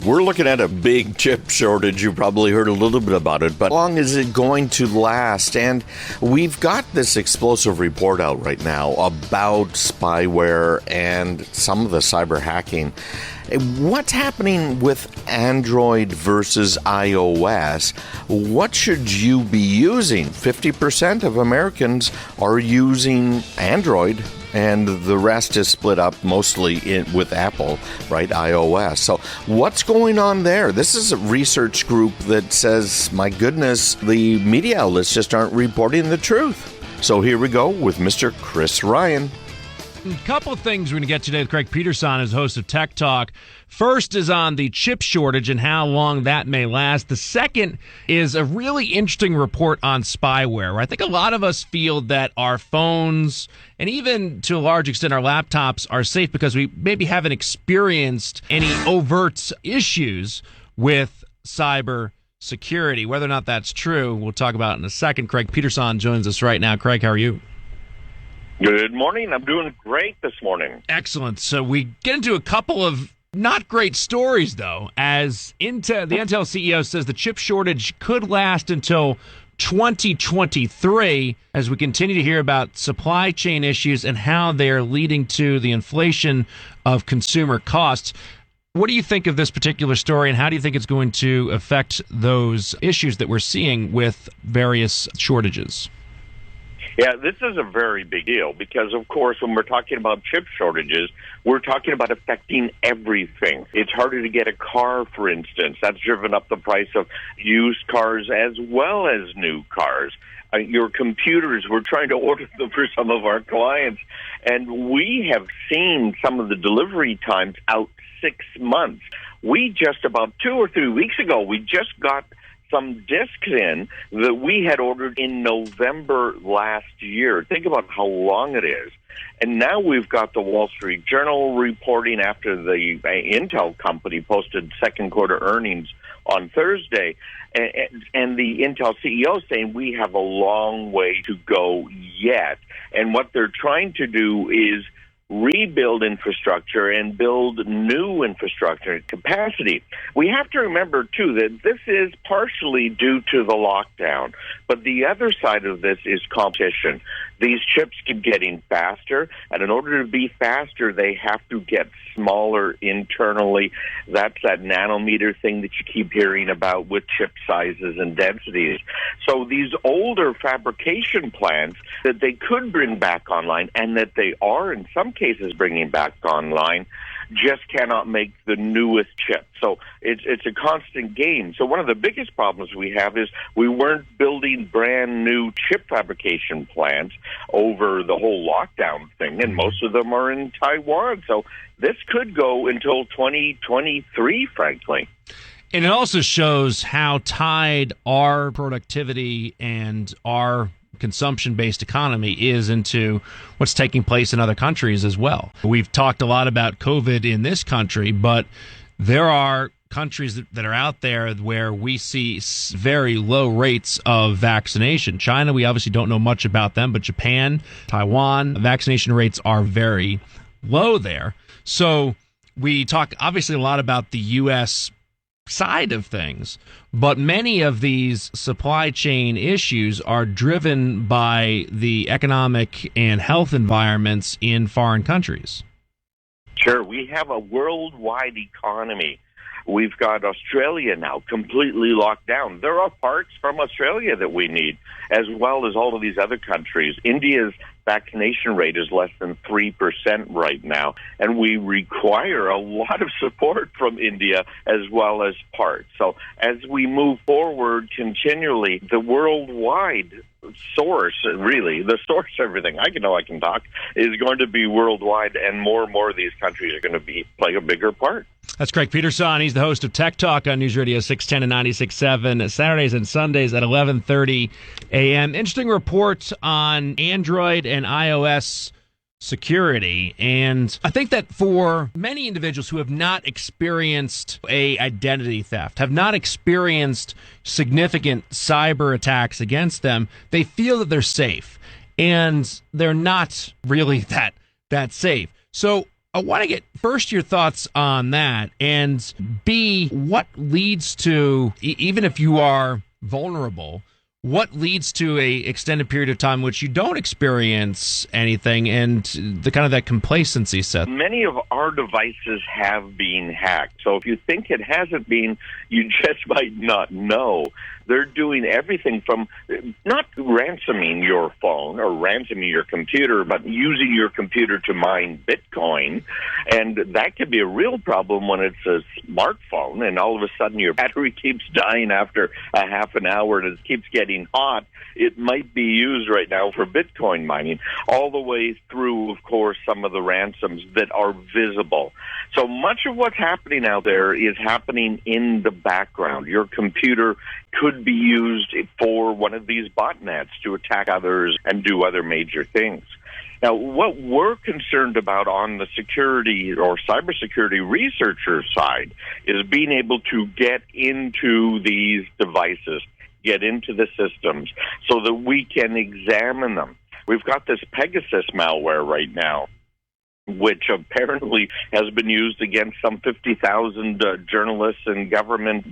We're looking at a big chip shortage. You probably heard a little bit about it, but how long is it going to last? And we've got this explosive report out right now about spyware and some of the cyber hacking. What's happening with Android versus iOS? What should you be using? 50% of Americans are using Android, and the rest is split up mostly with Apple, right? iOS. So what's going on there? This is a research group that says, my goodness, the media outlets just aren't reporting the truth. So here we go with Mr. Chris Ryan. A couple of things we're going to get today with Craig Peterson as host of Tech Talk. First is on the chip shortage and how long that may last. The second is a really interesting report on spyware, where I think a lot of us feel that our phones and even to a large extent our laptops are safe because we maybe haven't experienced any overt issues with cyber security. Whether or not that's true, we'll talk about in a second. Craig Peterson joins us right now. Craig, how are you? Good morning. I'm doing great this morning. Excellent. So we get into a couple of not great stories, though, as the Intel CEO says the chip shortage could last until 2023 as we continue to hear about supply chain issues and how they're leading to the inflation of consumer costs. What do you think of this particular story, and how do you think it's going to affect those issues that we're seeing with various shortages? Yeah, this is a very big deal because, of course, when we're talking about chip shortages, we're talking about affecting everything. It's harder to get a car, for instance. That's driven up the price of used cars as well as new cars. Your computers, we're trying to order them for some of our clients, and we have seen some of the delivery times out 6 months. We just about 2 or 3 weeks ago, we just got some discs in that we had ordered in November last year. Think about how long it is. And now we've got the Wall Street Journal reporting after the Intel company posted second quarter earnings on Thursday, and the Intel CEO saying we have a long way to go yet. And what they're trying to do is rebuild infrastructure and build new infrastructure capacity. We have to remember, too, that this is partially due to the lockdown, but the other side of this is competition. These chips keep getting faster, and in order to be faster, they have to get smaller internally. That's that nanometer thing that you keep hearing about with chip sizes and densities. So these older fabrication plants that they could bring back online, and that they are in some cases bringing back online, just cannot make the newest chip. So it's a constant game. So one of the biggest problems we have is we weren't building brand new chip fabrication plants over the whole lockdown thing, and most of them are in Taiwan. So this could go until 2023, frankly. And it also shows how tied our productivity and our consumption-based economy is into what's taking place in other countries as well. We've talked a lot about COVID in this country, but there are countries that are out there where we see very low rates of vaccination. China, we obviously don't know much about them, but Japan, Taiwan, vaccination rates are very low there. So we talk obviously a lot about the U.S. side of things, but many of these supply chain issues are driven by the economic and health environments in foreign countries. Sure, we have a worldwide economy. We've got Australia now completely locked down. There are parts from Australia that we need, as well as all of these other countries. India's vaccination rate is less than 3% right now, and we require a lot of support from India as well as parts. So as we move forward continually, the worldwide source, really, the source of everything, I can talk, is going to be worldwide, and more of these countries are going to play a bigger part. That's Craig Peterson. He's the host of Tech Talk on News Radio 610 and 96.7, Saturdays and Sundays at 11:30 a.m. Interesting report on Android and iOS security. And I think that for many individuals who have not experienced a identity theft, have not experienced significant cyber attacks against them, they feel that they're safe. And they're not really that safe. So I want to get first your thoughts on that, and B, what leads to, even if you are vulnerable, what leads to a extended period of time which you don't experience anything, and the kind of that complacency set? Many of our devices have been hacked. So if you think it hasn't been, you just might not know. They're doing everything from not ransoming your phone or ransoming your computer, but using your computer to mine Bitcoin. And that could be a real problem when it's a smartphone and all of a sudden your battery keeps dying after a half an hour and it keeps getting hot. It might be used right now for Bitcoin mining, all the way through, of course, some of the ransoms that are visible. So much of what's happening out there is happening in the background. Your computer could be used for one of these botnets to attack others and do other major things. Now, what we're concerned about on the security or cybersecurity researcher side is being able to get into these devices, get into the systems so that we can examine them. We've got this Pegasus malware right now, which apparently has been used against some 50,000 journalists and government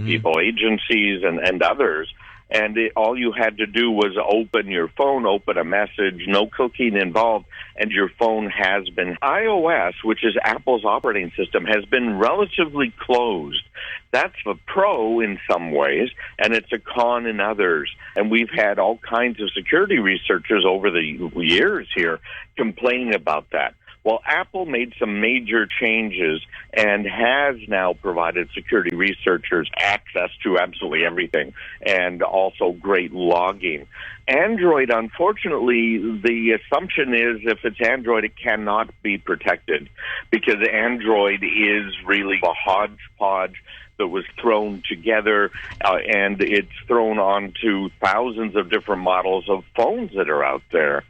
people, agencies, and others. And all you had to do was open your phone, open a message, no cooking involved, and your phone has been. iOS, which is Apple's operating system, has been relatively closed. That's a pro in some ways, and it's a con in others. And we've had all kinds of security researchers over the years here complaining about that. Well, Apple made some major changes and has now provided security researchers access to absolutely everything and also great logging. Android, unfortunately, the assumption is if it's Android, it cannot be protected because Android is really a hodgepodge that was thrown together, and it's thrown onto thousands of different models of phones that are out there.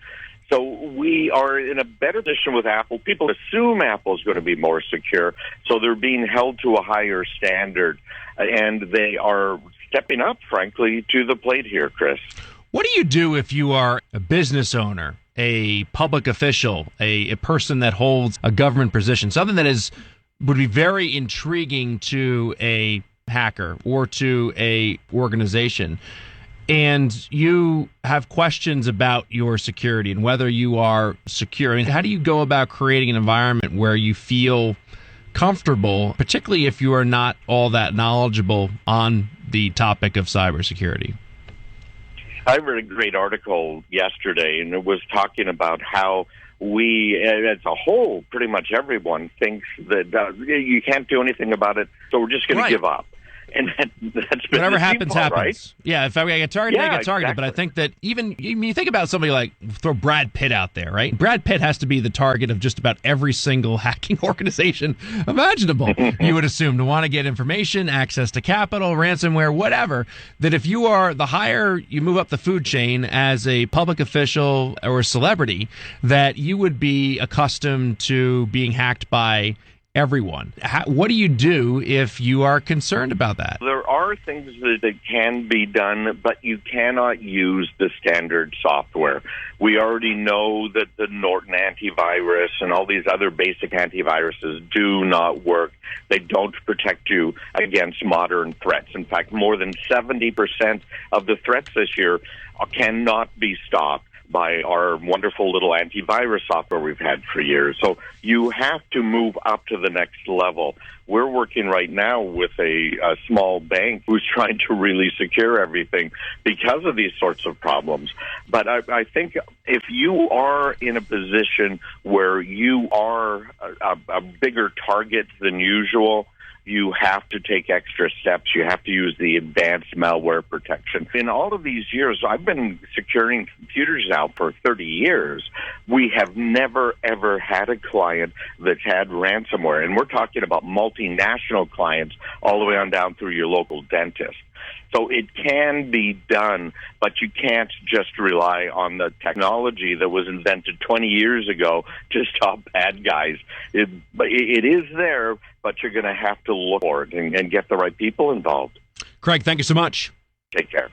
So we are in a better position with Apple. People assume Apple is going to be more secure, so they're being held to a higher standard, and they are stepping up, frankly, to the plate here, Chris. What do you do if you are a business owner, a public official, a person that holds a government position, something that would be very intriguing to a hacker or to a organization, and you have questions about your security and whether you are secure? I mean, how do you go about creating an environment where you feel comfortable, particularly if you are not all that knowledgeable on the topic of cybersecurity? I read a great article yesterday, and it was talking about how we, as a whole, pretty much everyone thinks that you can't do anything about it, so we're just going to give up. And that's been whatever happens, default, happens. Right? Yeah, if I get targeted, I get targeted. Exactly. But I think that even you think about somebody like, throw Brad Pitt out there, right? Brad Pitt has to be the target of just about every single hacking organization imaginable. You would assume to want to get information, access to capital, ransomware, whatever. That if you are the higher you move up the food chain as a public official or a celebrity, that you would be accustomed to being hacked by everyone. What do you do if you are concerned about that? There are things that can be done, but you cannot use the standard software. We already know that the Norton antivirus and all these other basic antiviruses do not work. They don't protect you against modern threats. In fact, more than 70% of the threats this year cannot be stopped by our wonderful little antivirus software we've had for years. So you have to move up to the next level. We're working right now with a small bank who's trying to really secure everything because of these sorts of problems. But I think if you are in a position where you are a bigger target than usual, you have to take extra steps. You have to use the advanced malware protection. In all of these years, I've been securing computers now for 30 years. We have never, ever had a client that's had ransomware. And we're talking about multinational clients all the way on down through your local dentist. So it can be done, but you can't just rely on the technology that was invented 20 years ago to stop bad guys. It is there, but you're going to have to look for it and get the right people involved. Craig, thank you so much. Take care.